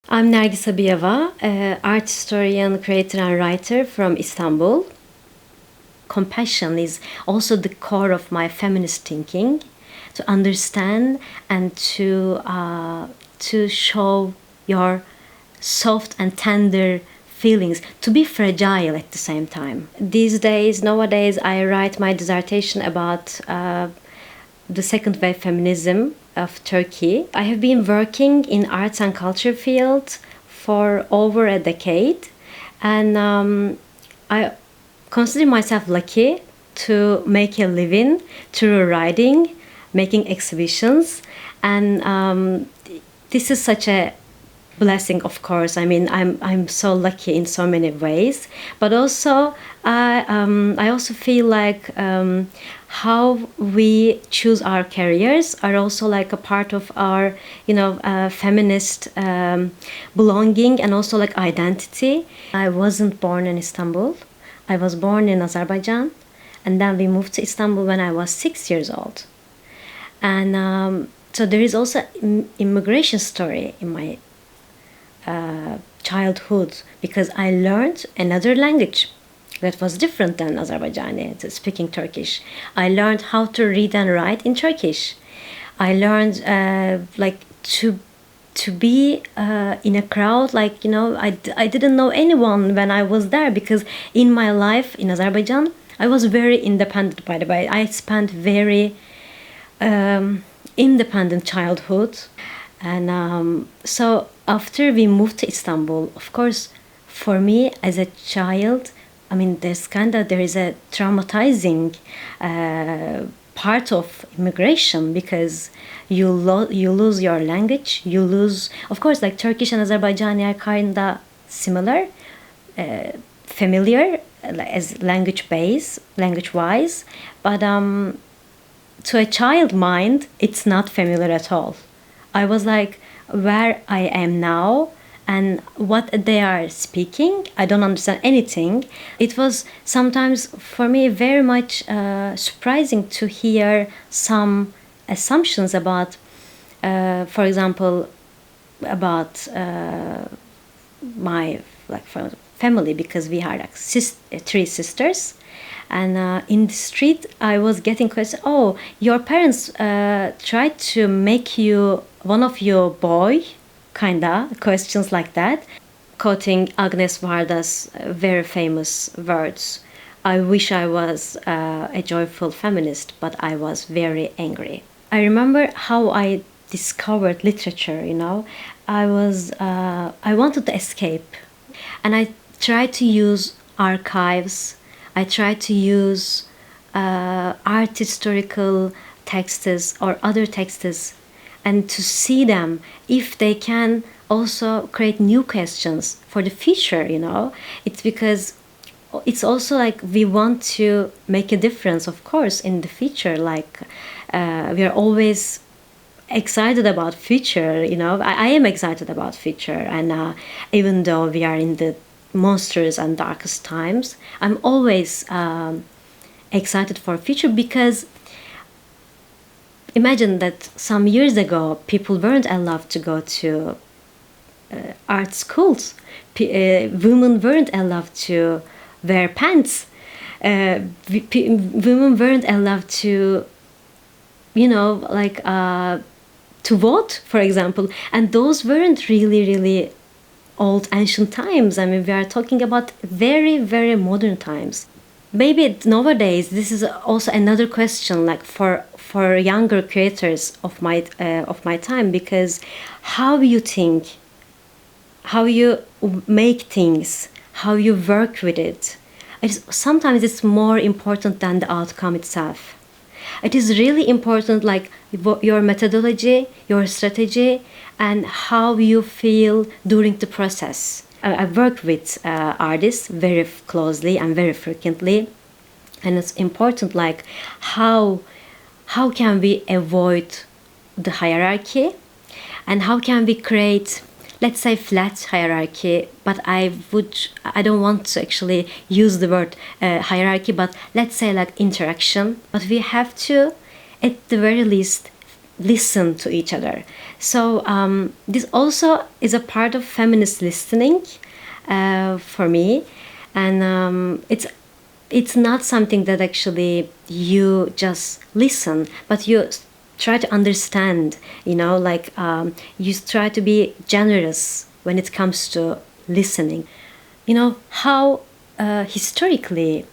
I'm Nergis Abıyeva, art historian, creator, and writer from Istanbul. Compassion is also the core of my feminist thinking, to understand and to show your soft and tender feelings, to be fragile at the same time. Nowadays, I write my dissertation about the second wave feminism of Turkey. I have been working in arts and culture field for over a decade, and I consider myself lucky to make a living through writing, making exhibitions, and this is such a blessing, of course. I mean, I'm so lucky in so many ways, but also I also feel like how we choose our careers are also like a part of our feminist belonging and also like identity. I wasn't born in Istanbul. I was born in Azerbaijan, and then we moved to Istanbul when I was 6 years old. And so there is also immigration story in my childhood, because I learned another language that was different than Azerbaijani, speaking Turkish. I learned how to read and write in Turkish. I learned like to be in a crowd, like I didn't know anyone when I was there, because in my life in Azerbaijan I was very independent. By the way, I spent very independent childhood. And so after we moved to Istanbul, of course, for me as a child, I mean, there is a traumatizing part of immigration, because you lose your language, you lose, of course, like Turkish and Azerbaijani are kinda similar, familiar as language wise, but to a child mind, it's not familiar at all. I was like, where I am now and what they are speaking, I don't understand anything. It was sometimes for me very much surprising to hear some assumptions about, for example, about my family, because we had like three sisters. And in the street, I was getting questions. Oh, your parents tried to make you one of your boy, kinda questions like that, quoting Agnes Varda's very famous words. I wish I was a joyful feminist, but I was very angry. I remember how I discovered literature. I wanted to escape, and I tried to use archives. I try to use art historical texts or other texts, and to see them if they can also create new questions for the future. It's because it's also like we want to make a difference, of course, in the future. Like we are always excited about future. I am excited about future, and even though we are in the monsters and darkest times, I'm always excited for future, because imagine that some years ago people weren't allowed to go to art schools. Women weren't allowed to wear pants. Women weren't allowed to to vote, for example. And those weren't really old ancient times. I mean, we are talking about very, very modern times. Maybe nowadays this is also another question, like for younger creators of my time, because how you think, how you make things, how you work with it, sometimes it's more important than the outcome itself. It is really important, like your methodology, your strategy, and how you feel during the process. I work with artists very closely and very frequently, and it's important, like how can we avoid the hierarchy, and how can we create, let's say, flat hierarchy. But I don't want to actually use the word hierarchy, but let's say like interaction. But we have to, at the very least, listen to each other. So this also is a part of feminist listening for me, and it's not something that actually you just listen, but you try to understand. Like you try to be generous when it comes to listening. How historically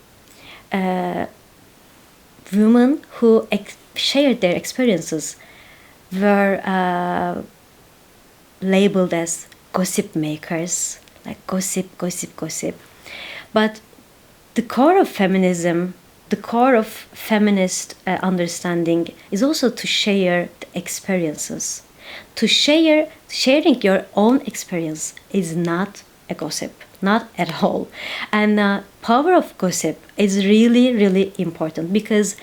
women who shared their experiences were labeled as gossip makers, like gossip, gossip, gossip. But the core of feminism, the core of feminist understanding is also to share the experiences. Sharing your own experience is not a gossip, not at all. And power of gossip is really, really important, because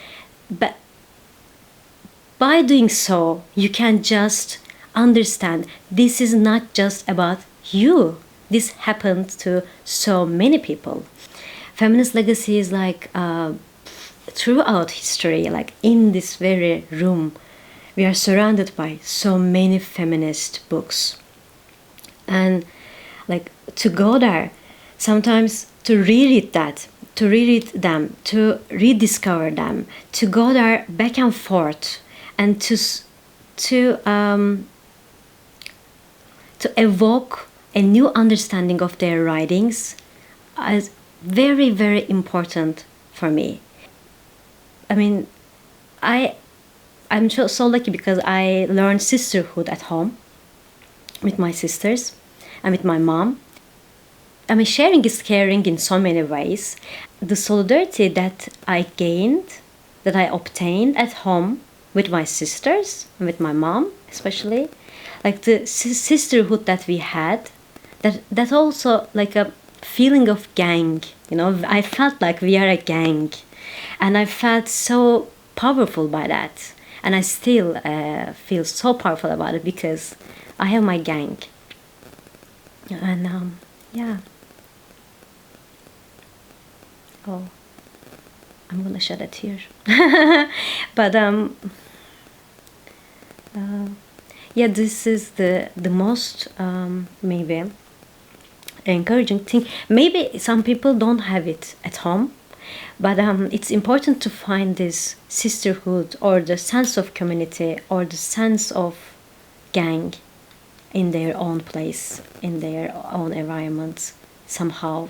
by doing so, you can just understand this is not just about you. This happened to so many people. Feminist legacy is like throughout history, like in this very room, we are surrounded by so many feminist books. And like to go there, sometimes to reread them, to rediscover them, to go there back and forth, and to evoke a new understanding of their writings is very, very important for me. I mean, I'm so lucky because I learned sisterhood at home with my sisters and with my mom. I mean, sharing is caring in so many ways. The solidarity that I gained, that I obtained at home with my sisters and with my mom especially, like the sisterhood that we had, that also like a feeling of gang. I felt like we are a gang, and I felt so powerful by that, and I still feel so powerful about it because I have my gang. And yeah. Oh, I'm gonna shed a tear. But yeah, this is the most maybe encouraging thing. Maybe some people don't have it at home, but it's important to find this sisterhood or the sense of community or the sense of gang in their own place, in their own environment somehow.